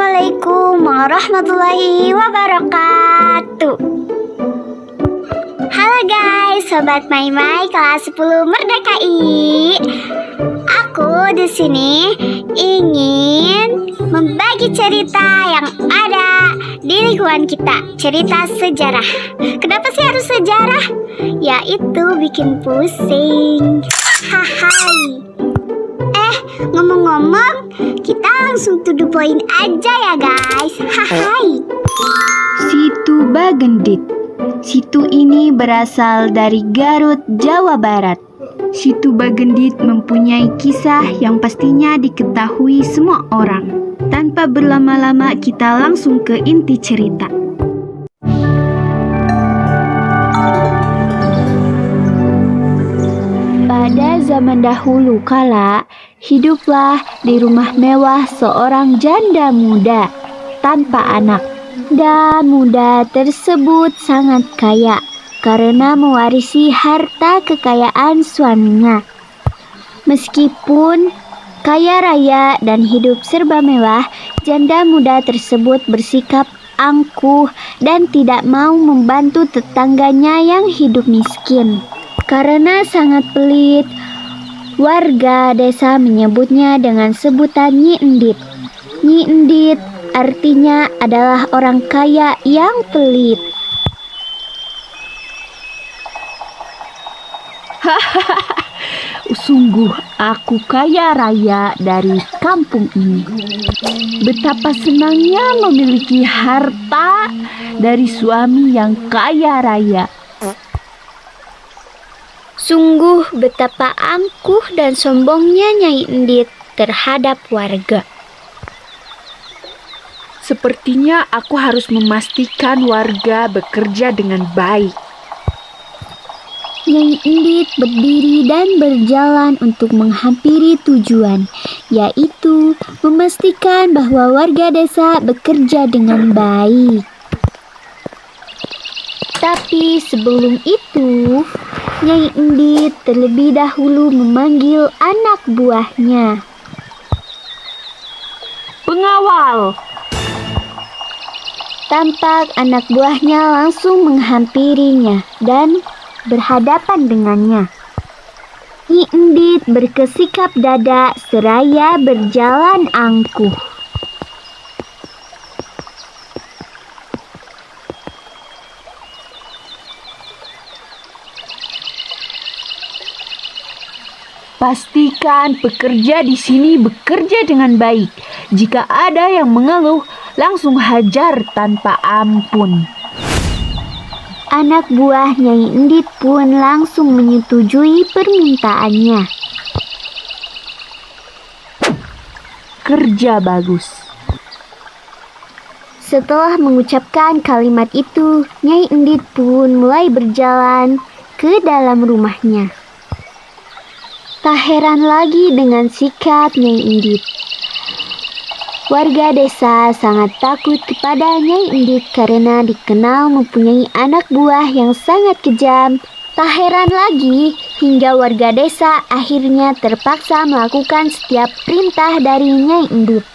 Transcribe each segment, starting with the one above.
Assalamualaikum warahmatullahi wabarakatuh. Halo guys, Sobat Mai kelas 10 Merdeka I. Aku di sini ingin membagi cerita yang ada di lingkungan kita. Cerita sejarah. Kenapa sih harus sejarah? Yaitu bikin pusing. Hahai. Ngomong-ngomong, kita langsung to the point aja ya guys. Hai. Situ Bagendit. Situ ini berasal dari Garut, Jawa Barat. Situ Bagendit mempunyai kisah yang pastinya diketahui semua orang. Tanpa berlama-lama kita langsung ke inti cerita. Pada zaman dahulu kala, hiduplah di rumah mewah seorang janda muda tanpa anak. Dan muda tersebut sangat kaya karena mewarisi harta kekayaan suaminya. Meskipun kaya raya dan hidup serba mewah, janda muda tersebut bersikap angkuh dan tidak mau membantu tetangganya yang hidup miskin. Karena sangat pelit, warga desa menyebutnya dengan sebutan Nyi Endit. Nyi Endit artinya adalah orang kaya yang pelit. Sungguh aku kaya raya dari kampung ini. Betapa senangnya memiliki harta dari suami yang kaya raya. Sungguh betapa angkuh dan sombongnya Nyai Endit terhadap warga. Sepertinya aku harus memastikan warga bekerja dengan baik. Nyai Endit berdiri dan berjalan untuk menghampiri tujuan, yaitu memastikan bahwa warga desa bekerja dengan baik. Tapi sebelum itu, Nyai Endit terlebih dahulu memanggil anak buahnya. Pengawal! Tampak anak buahnya langsung menghampirinya dan berhadapan dengannya. Nyi Endit berkesikap dada seraya berjalan angkuh. Pastikan pekerja di sini bekerja dengan baik. Jika ada yang mengeluh, langsung hajar tanpa ampun. Anak buah Nyai Endit pun langsung menyetujui permintaannya. Kerja bagus. Setelah mengucapkan kalimat itu, Nyai Endit pun mulai berjalan ke dalam rumahnya. Tak heran lagi dengan sikap Nyai Endit. Warga desa sangat takut kepada Nyai Endit karena dikenal mempunyai anak buah yang sangat kejam. Tak heran lagi hingga warga desa akhirnya terpaksa melakukan setiap perintah dari Nyai Endit.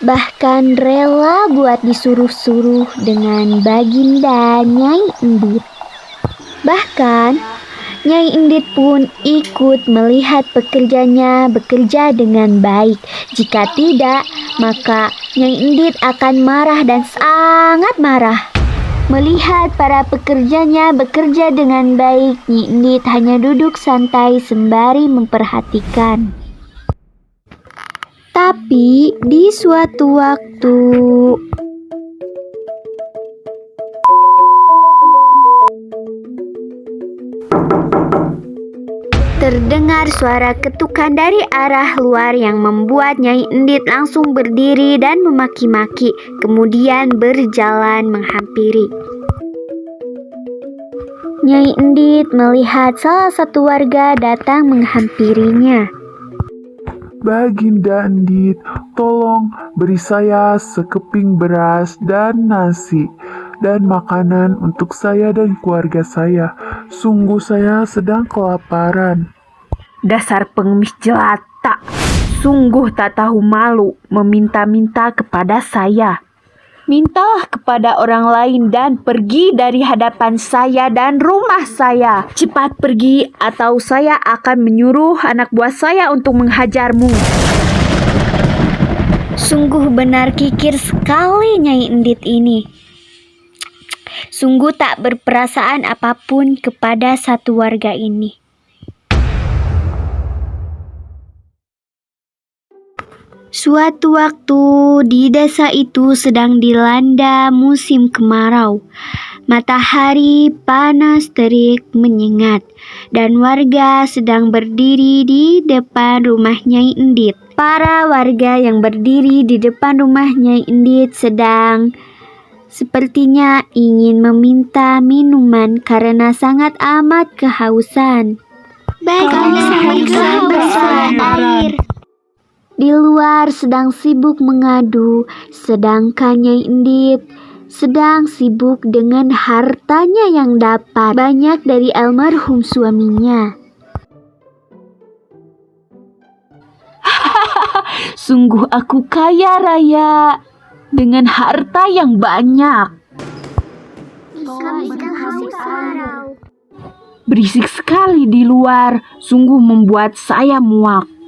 Bahkan rela buat disuruh-suruh dengan baginda Nyai Endit. Bahkan Nyai Endit pun ikut melihat pekerjanya bekerja dengan baik. Jika tidak, maka Nyai Endit akan marah dan sangat marah. Melihat para pekerjanya bekerja dengan baik, Nyai Endit hanya duduk santai sembari memperhatikan. Tapi di suatu waktu, terdengar suara ketukan dari arah luar yang membuat Nyai Endit langsung berdiri dan memaki-maki, kemudian berjalan menghampiri. Nyai Endit melihat salah satu warga datang menghampirinya. Baginda Endit, tolong beri saya sekeping beras dan nasi dan makanan untuk saya dan keluarga saya. Sungguh saya sedang kelaparan. Dasar pengemis jelata. sungguh tak tahu malu meminta-minta kepada saya. Mintalah kepada orang lain dan pergi dari hadapan saya dan rumah saya. Cepat pergi atau saya akan menyuruh anak buah saya untuk menghajarmu. Sungguh benar kikir sekali Nyai Endit ini. Sungguh tak berperasaan apapun kepada satu warga ini. Suatu waktu di desa itu sedang dilanda musim kemarau. Matahari panas terik menyengat dan warga sedang berdiri di depan rumah Nyai Endit. Para warga yang berdiri di depan rumah Nyai Endit sedang sepertinya ingin meminta minuman karena sangat amat kehausan. Kami kehausan air. Di luar sedang sibuk mengadu, sedangkan Nyai Endit sedang sibuk dengan hartanya yang dapat banyak dari almarhum suaminya. Sungguh aku kaya raya dengan harta yang banyak. Berisik sekali di luar, sungguh membuat saya muak.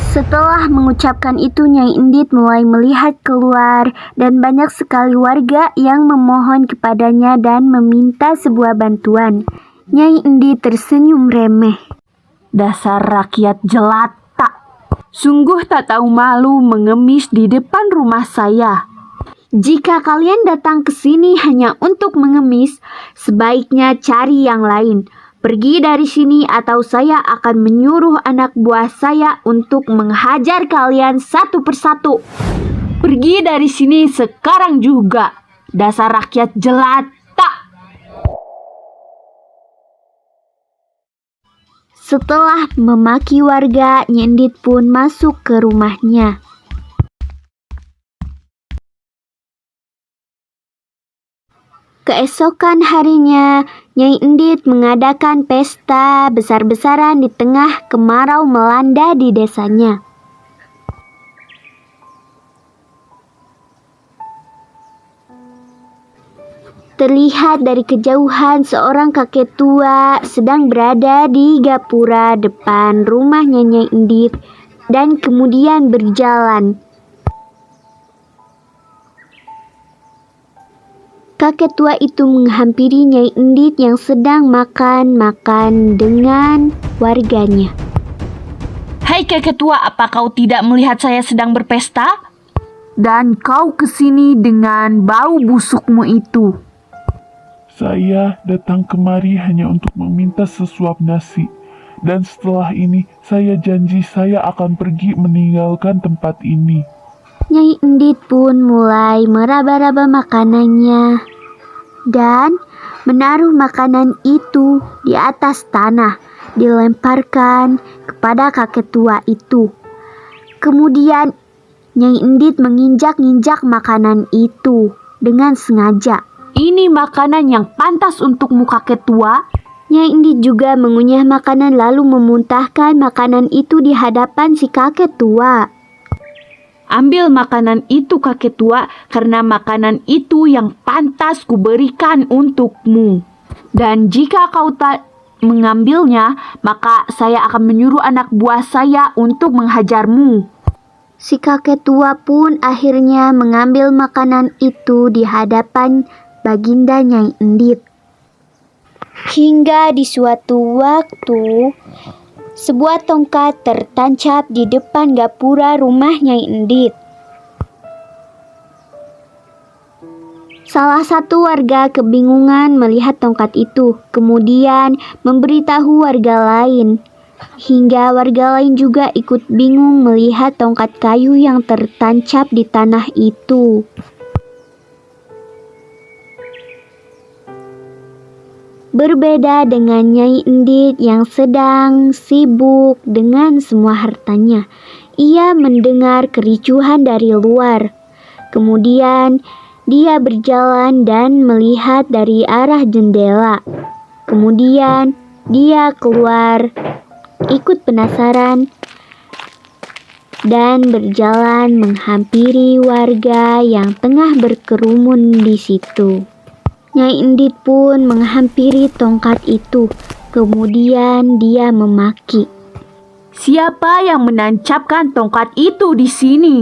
Setelah mengucapkan itu, Nyai Endit mulai melihat keluar dan banyak sekali warga yang memohon kepadanya dan meminta sebuah bantuan. Nyai Endit tersenyum remeh. Dasar rakyat jelata, sungguh tak tahu malu mengemis di depan rumah saya. Jika kalian datang ke sini hanya untuk mengemis, sebaiknya cari yang lain. Pergi dari sini atau saya akan menyuruh anak buah saya untuk menghajar kalian satu persatu. Pergi dari sini sekarang juga, dasar rakyat jelata. Setelah memaki warga, Nyai Endit pun masuk ke rumahnya. Keesokan harinya, Nyai Endit mengadakan pesta besar-besaran di tengah kemarau melanda di desanya. Terlihat dari kejauhan seorang kakek tua sedang berada di gapura depan rumahnya Nyai Endit dan kemudian berjalan. Kakek tua itu menghampiri Nyai Endit yang sedang makan-makan dengan warganya. Hai kakek tua, apa kau tidak melihat saya sedang berpesta? Dan kau kesini dengan bau busukmu itu. Saya datang kemari hanya untuk meminta sesuap nasi. Dan setelah ini, saya janji saya akan pergi meninggalkan tempat ini. Nyai Endit pun mulai meraba-raba makanannya dan menaruh makanan itu di atas tanah, dilemparkan kepada kakek tua itu. Kemudian Nyai Endit menginjak-injak makanan itu dengan sengaja. Ini makanan yang pantas untukmu kakek tua. Nyai Endit juga mengunyah makanan lalu memuntahkan makanan itu di hadapan si kakek tua. Ambil makanan itu kakek tua, karena makanan itu yang pantas kuberikan untukmu. Dan jika kau tak mengambilnya, maka saya akan menyuruh anak buah saya untuk menghajarmu. Si kakek tua pun akhirnya mengambil makanan itu di hadapan Baginda Nyai Endit. Hingga di suatu waktu, sebuah tongkat tertancap di depan gapura rumah Nyai Endit. Salah satu warga kebingungan melihat tongkat itu, kemudian memberitahu warga lain. Hingga warga lain juga ikut bingung melihat tongkat kayu yang tertancap di tanah itu. Berbeda dengan Nyai Endit yang sedang sibuk dengan semua hartanya, ia mendengar kericuhan dari luar. Kemudian dia berjalan dan melihat dari arah jendela. Kemudian dia keluar, ikut penasaran. dan berjalan menghampiri warga yang tengah berkerumun di situ. Nyai Endit pun menghampiri tongkat itu. Kemudian dia memaki. Siapa yang menancapkan tongkat itu di sini?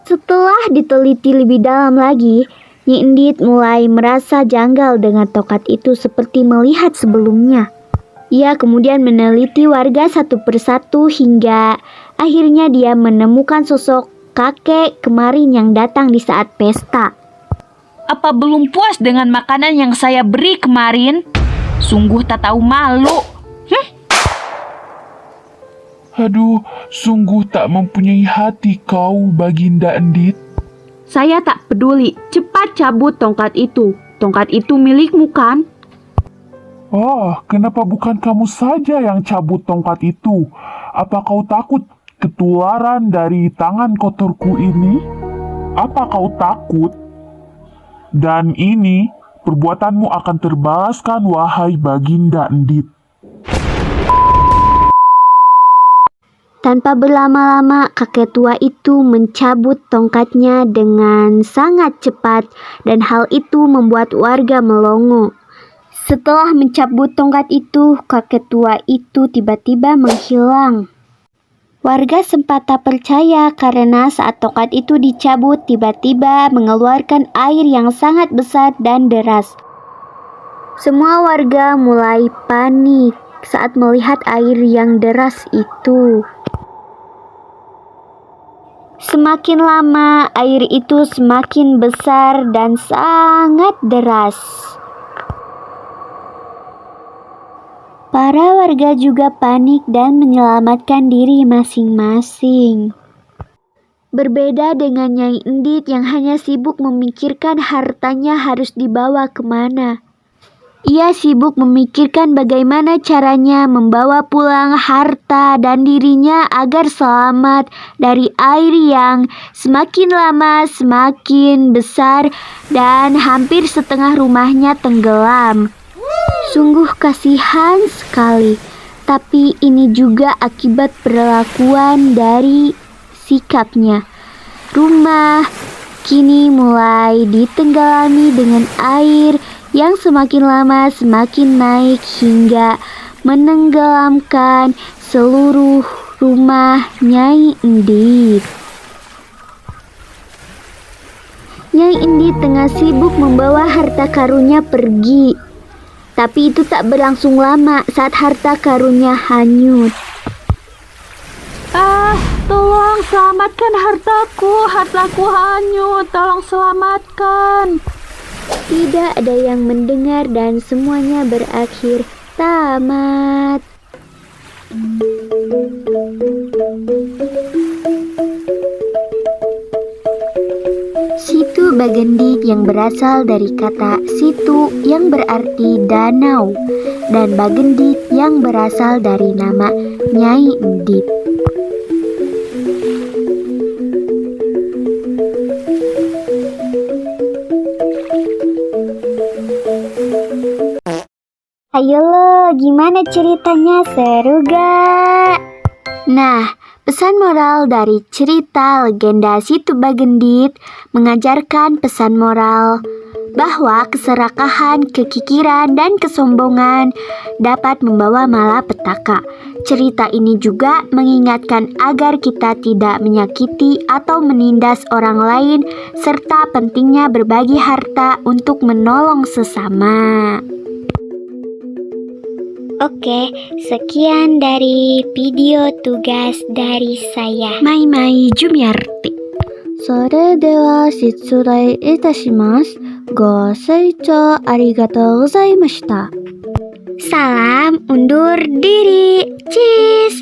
Setelah diteliti lebih dalam lagi, Nyai Endit mulai merasa janggal dengan tongkat itu seperti melihat sebelumnya. Ia kemudian meneliti warga satu persatu hingga akhirnya dia menemukan sosok kakek kemarin yang datang di saat pesta. Apa belum puas dengan makanan yang saya beri kemarin? Sungguh tak tahu malu. Aduh, sungguh tak mempunyai hati kau, Baginda Endit. Saya tak peduli. Cepat cabut tongkat itu. Tongkat itu milikmu kan? Oh, kenapa bukan kamu saja yang cabut tongkat itu? Apa kau takut ketularan dari tangan kotorku ini? Apa kau takut? Dan ini, perbuatanmu akan terbalaskan, wahai Baginda Endit. Tanpa berlama-lama, kakek tua itu mencabut tongkatnya dengan sangat cepat dan hal itu membuat warga melongo. Setelah mencabut tongkat itu, kakek tua itu tiba-tiba menghilang. Warga sempat tak percaya karena saat tongkat itu dicabut tiba-tiba mengeluarkan air yang sangat besar dan deras. Semua warga mulai panik saat melihat air yang deras itu. Semakin lama, air itu semakin besar dan sangat deras. Para warga juga panik dan menyelamatkan diri masing-masing. Berbeda dengan Nyai Endit yang hanya sibuk memikirkan hartanya harus dibawa kemana. Ia sibuk memikirkan bagaimana caranya membawa pulang harta dan dirinya agar selamat dari air yang semakin lama semakin besar dan hampir setengah rumahnya tenggelam. Sungguh kasihan sekali, tapi ini juga akibat perlakuan dari sikapnya. Rumah kini mulai ditenggelami dengan air yang semakin lama semakin naik hingga menenggelamkan seluruh rumah Nyai Endit. Nyai Endit tengah sibuk membawa harta karunnya pergi. Tapi itu tak berlangsung lama saat harta karunnya hanyut. Tolong selamatkan hartaku hanyut, tolong selamatkan. Tidak ada yang mendengar dan semuanya berakhir tamat. Situ Bagendit yang berasal dari kata situ yang berarti danau dan Bagendit yang berasal dari nama Nyai Endit. Ayo lo, gimana ceritanya, seru gak? Nah, pesan moral dari cerita legenda Situ Bagendit mengajarkan pesan moral bahwa keserakahan, kekikiran, dan kesombongan dapat membawa malapetaka. Cerita ini juga mengingatkan agar kita tidak menyakiti atau menindas orang lain serta pentingnya berbagi harta untuk menolong sesama. Oke, sekian dari video tugas dari saya. Mai Jumiarti. Sore dewa shitsurai itashimasu. Go seicho arigatou gozaimashita. Salam undur diri. Cheese.